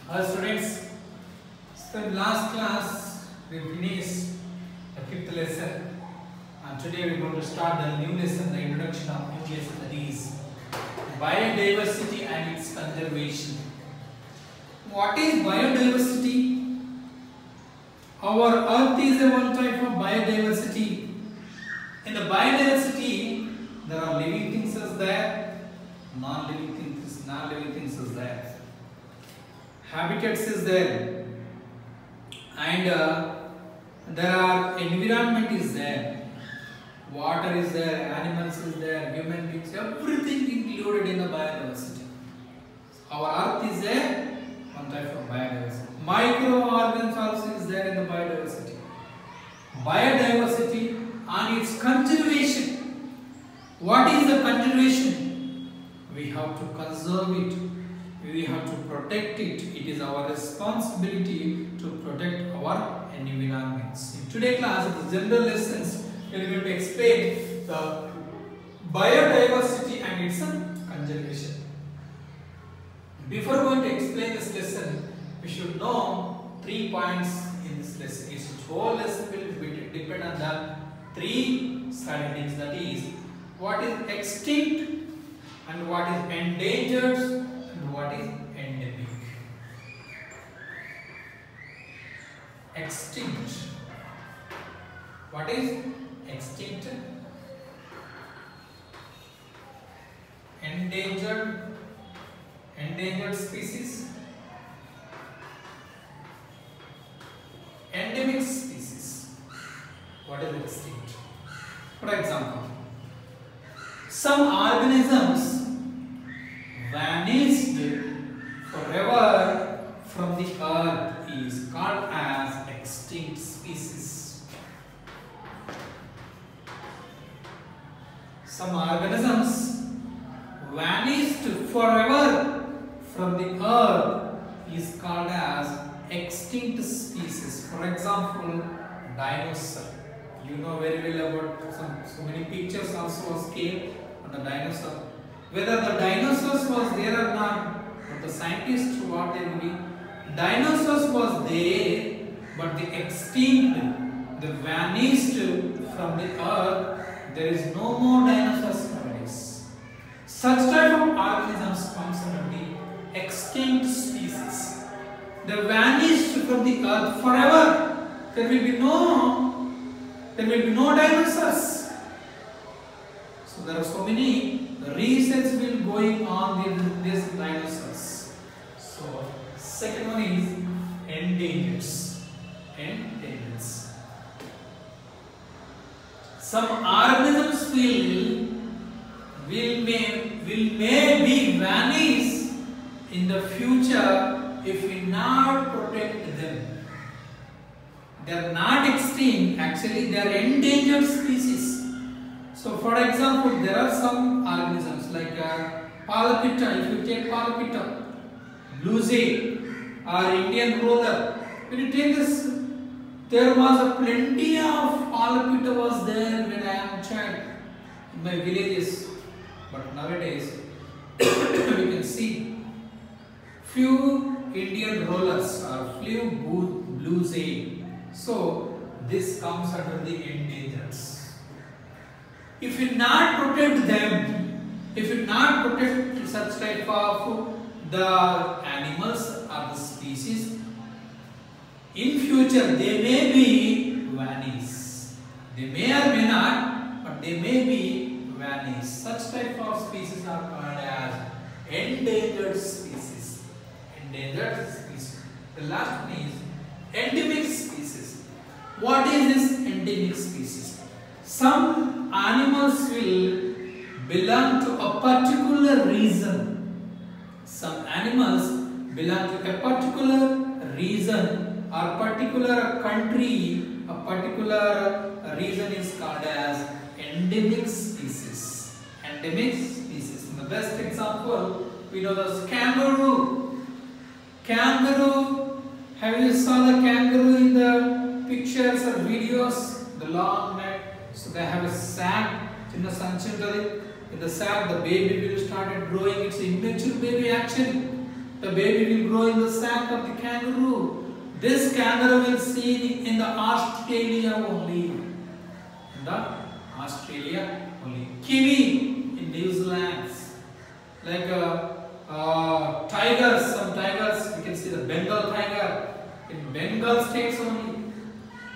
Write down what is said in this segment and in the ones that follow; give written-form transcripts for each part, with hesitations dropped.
Hello students, so in last class we finished the 5th lesson and today we are going to start the new lesson, the introduction of new lesson, that is biodiversity and its conservation. What is biodiversity? Our earth is a one type of biodiversity. In the biodiversity there are living things as there, non-living things as there. Habitats is there, and there are environment is there, water is there, animals is there, human beings, everything included in the biodiversity. Our earth is a one type of biodiversity. Microorganisms also is there in the biodiversity. Biodiversity and its conservation. What is the conservation? We have to conserve it. We have to protect it. It is our responsibility to protect our environments. In today's class, the general lessons, we are going to explain the biodiversity and its conservation. Before going to explain this lesson, we should know 3 points in this lesson. This whole lesson will depend on the 3 studies, that is, what is extinct and what is endangered and what is endemic. Extinct. What is extinct? Endangered species. Endemic species. What is extinct? For example, some organisms vanished forever from the earth is called as extinct species. Some organisms vanished forever from the earth is called as extinct species. For example, dinosaur. You know very well about so many pictures also was came on the dinosaur. Whether the dinosaurs was there or not, but the scientists what they believe, dinosaurs was there, but the extinct, the vanished from the earth. There is no more dinosaurs nowadays. Such type of organisms comes under the extinct species. They vanished from the earth forever. There will be no dinosaurs. So there are so many research will going on with these dinosaurs. So second one is endangered. Some organisms will maybe vanish in the future if we not protect them. They are not extinct, actually they are endangered species. So for example, there are some organisms like Palapita. If you take Palapita, blue jay or Indian roller, when you take this, there was a plenty of Palapita was there when I am a child in my villages. But nowadays, we can see few Indian rollers or few blue jay. So this comes under the endangered. If you not protect them, if you not protect such type of the animals or the species, in future they may be vanish. They may or may not, but they may be vanish. Such type of species are called as endangered species. Endangered species. The last one is endemic species. What is this endemic species? Some animals will belong to a particular region. Some animals belong to a particular region or particular country. A particular region is called as endemic species. Endemic species. The best example, we know the kangaroo. Kangaroo. Have you saw the kangaroo in the pictures or videos? The long neck. So they have a sac. In the sac, the baby will start growing. It's an immature baby actually. The baby will grow in the sac of the kangaroo. This kangaroo will seen in the Australia only. In the Australia only. Kiwi in New Zealand. Like tigers, some tigers, we can see the Bengal tiger in Bengal states only.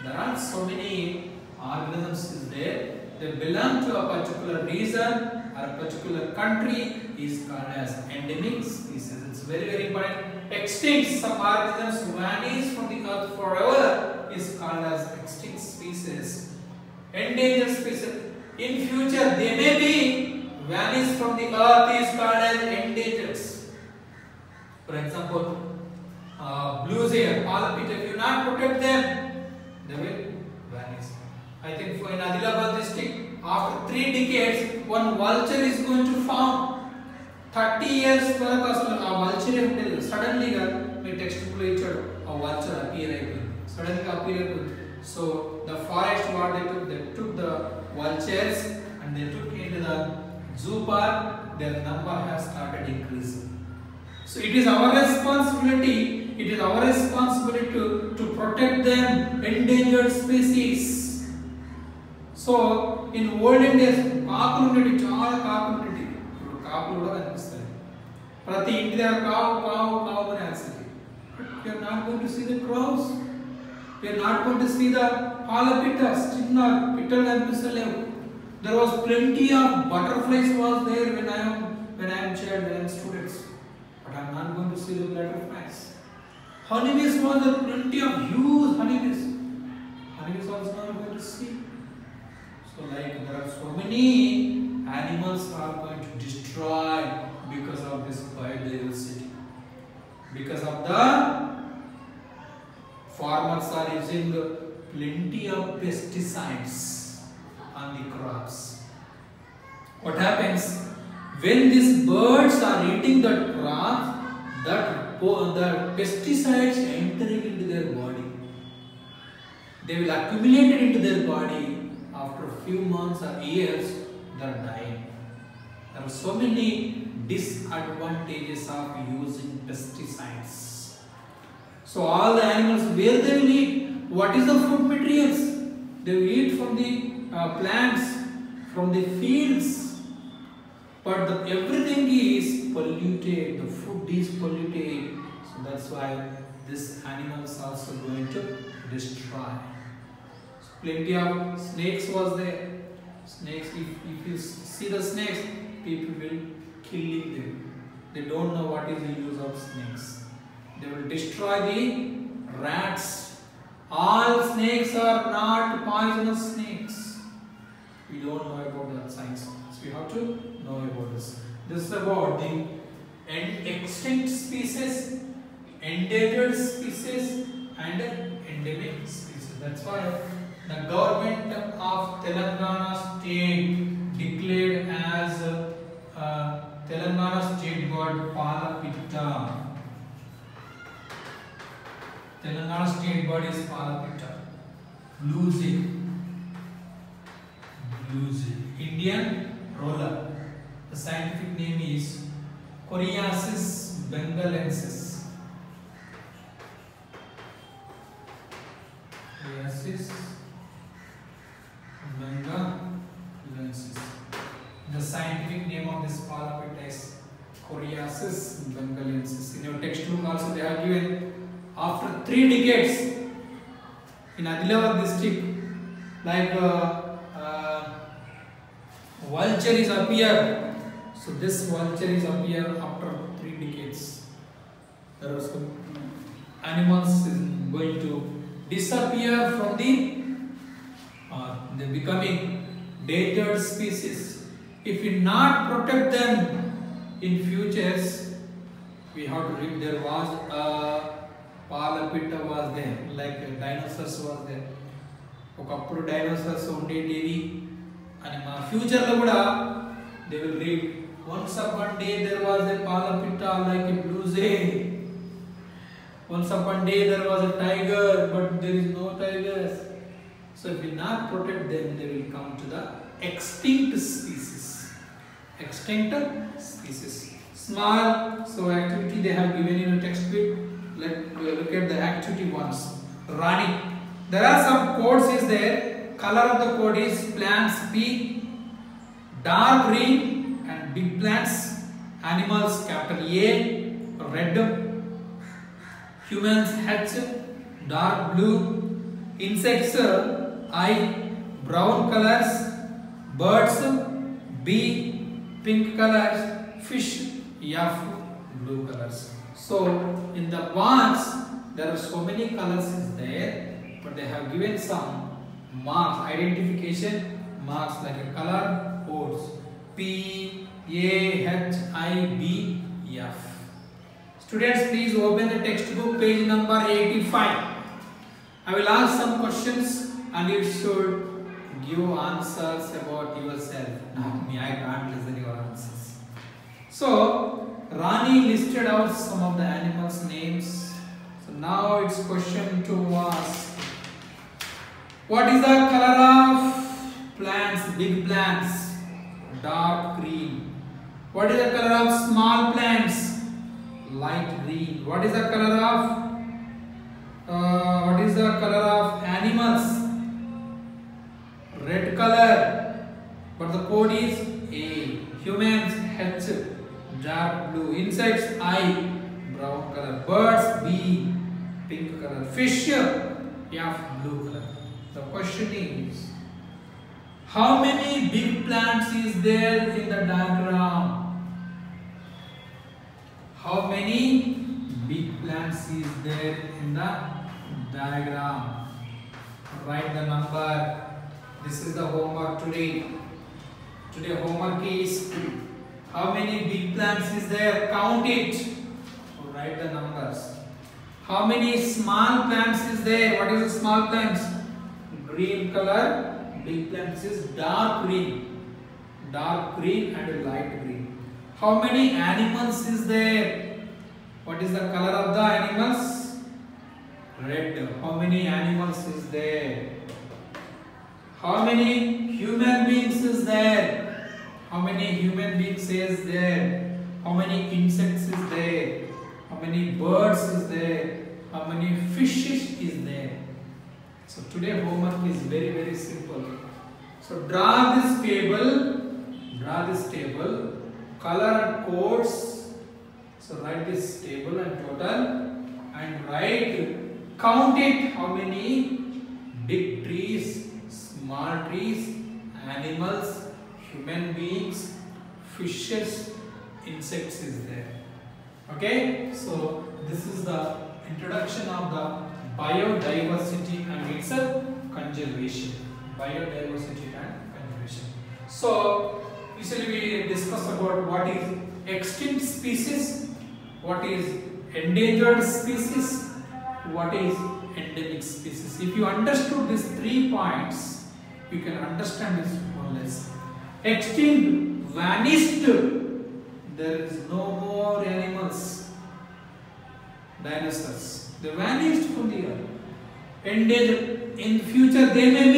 There are so many organisms is there. They belong to a particular region or a particular country is called as endemic species. It's very, very important. Extinct, some organisms vanish from the earth forever is called as extinct species. Endangered species. In future they may be vanish from the earth is called as endangered. For example, blues here, Palapita, if you not protect them, they will vanish. I think in Adilabad district, after 3 decades, one vulture is going to found. 30 years vulture suddenly my textbook a vulture appear. Suddenly appear. So the forest what they took the vultures and they took into the zoo park, their number has started increasing. So it is our responsibility, to protect them, endangered species. So in olden days, kaakulu chaala kaakulu kaakulu kuda kanipistayi. Prati inti దగ్గర కావు అని answer. But we are not going to see the crows. We are not going to see the palapittas, chinna pittal kanipisalevu. There was plenty of butterflies was there when I am child, when I am students. But I am not going to see the butterflies. Honeybees was there plenty of huge honeybees. Honeybees also not going to see. So like there are so many animals are going to destroy because of this biodiversity. Because of the farmers are using plenty of pesticides on the crops. What happens when these birds are eating the crops? The pesticides entering into their body. They will accumulate it into their body. After a few months or years, they are dying. There are so many disadvantages of using pesticides. So all the animals, where they will eat? What is the food materials? They will eat from the plants, from the fields. But everything is polluted. The food is polluted. So that's why these animals also going to destroy. So plenty of snakes was there. Snakes, if you see the snakes, people will killing them. They don't know what is the use of snakes. They will destroy the rats. All snakes are not poisonous snakes. We don't know about that science. So we have to know about this. This is about the extinct species, endangered species, and endemic species. That's why the government of Telangana state declared as Telangana state bird Palapitta. Telangana state bird is Palapitta. Bluejay. Indian roller. The scientific name is Coriacis bengalensis. Coriacis bengalensis. The scientific name of this Palapitta is Coriacis bengalensis. In your textbook also they have given after 3 decades in Adilabad district, like vulture is appear. So this vulture is appear after 3 decades. There are some animals is going to disappear from the they becoming endangered species. If we not protect them in futures, we have to read. There was Palapitta was there, like dinosaurs was there. ఒకప్పుడు dinosaurs ఉండేటివి అని మా future లో కూడా they will read once upon a day there was a Palapitta like a bluejay. Once upon a day there was a tiger, but there is no tigers. So if we not protect them, they will come to the extinct species. Extinct species. Small. So activity they have given in a textbook. Let look at the activity ones. Rani. There are some codes is there. Color of the code is plants P, dark green and big plants. Animals capital A, red. Humans H, dark blue. Insects I, brown colors. Birds B, pink colors. Fish F, blue colors. So in the plants there are so many colors is there, but they have given some marks, identification marks like a color codes P, A, H, I, B, F. Students, please open the textbook page number 85. I will ask some questions and you should give answers about yourself. Not me, I can't listen your answers. So Rani listed out some of the animals' names. So now it's question to ask. What is the color of plants, big plants? Dark green. What is the color of small plants? Light green. What is the color of animals? Red color. But the code is A. Humans H, dark blue. Insects I, brown color. Birds B, pink color. Fish F, blue color. The question is, how many big plants is there in the diagram? How many big plants is there in the diagram? Write the number. This is the homework today. Today homework is how many big plants is there? Count it. Write the numbers. How many small plants is there? What is the small plants? Green color. Big plants is dark green. Dark green and light green. How many animals is there? What is the color of the animals? Red. How many animals is there? How many human beings is there? How many human beings is there? How many insects is there? How many birds is there? How many fishes is there? So today homework is very simple. So draw this table, color codes. So write this table and total and write, count it, how many big trees, small trees, animals, human beings, fishes, insects is there. Okay, so this is the introduction of the biodiversity and its conservation. Biodiversity and conservation. So usually we discuss about what is extinct species, what is endangered species, what is endemic species. If you understood these 3 points, you can understand this more or less. Extinct, vanished. There is no more animals. Dinosaurs. They vanished from the earth. Endangered. In future they may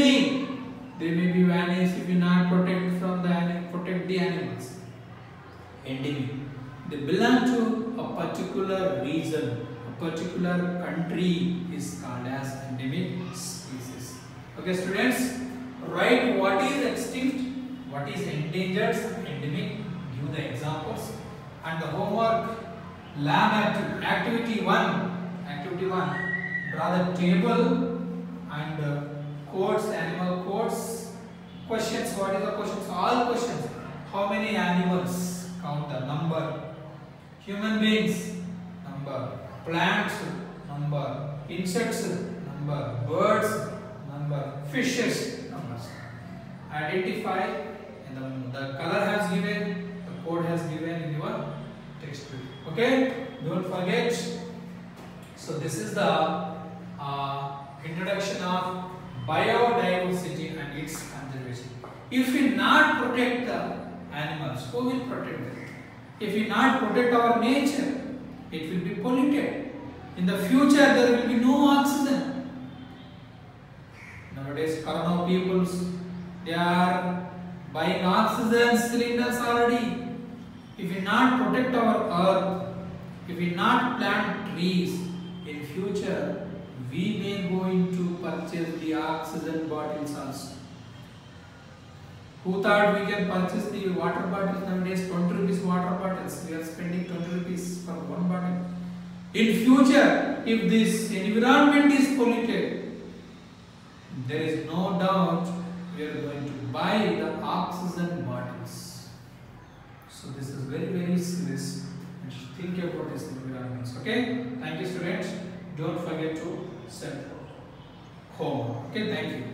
be vanished if you not protect the animals. Endemic. They belong to a particular region, a particular country is called as endemic species. Okay, students, write what is extinct, what is endangered, endemic, give the examples, and the homework lab activity 1, draw the table and codes, animal codes, questions, what is the questions, all questions, how many animals, count the number, human beings, number, plants, number, insects, number, birds, number, fishes, numbers. Identify, and the color has given, the code has given in your textbook. Okay, don't forget. So this is the introduction of biodiversity and its conservation. If we not protect the animals, who will protect them? If we not protect our nature, it will be polluted. In the future, there will be no oxygen. Nowadays, Corona peoples, they are buying oxygen cylinders already. if we not protect our earth, if we not plant trees, in future we may going to purchase the oxygen bottles also. Who thought we can purchase the water bottles nowadays? 20 rupees water bottles. We are spending 20 rupees for one bottle. In future, if this environment is polluted, there is no doubt we are going to buy the oxygen bottles. So this is very, very serious. And think about this environment. Okay? Thank you, students. Don't forget to send home. Okay? Thank you.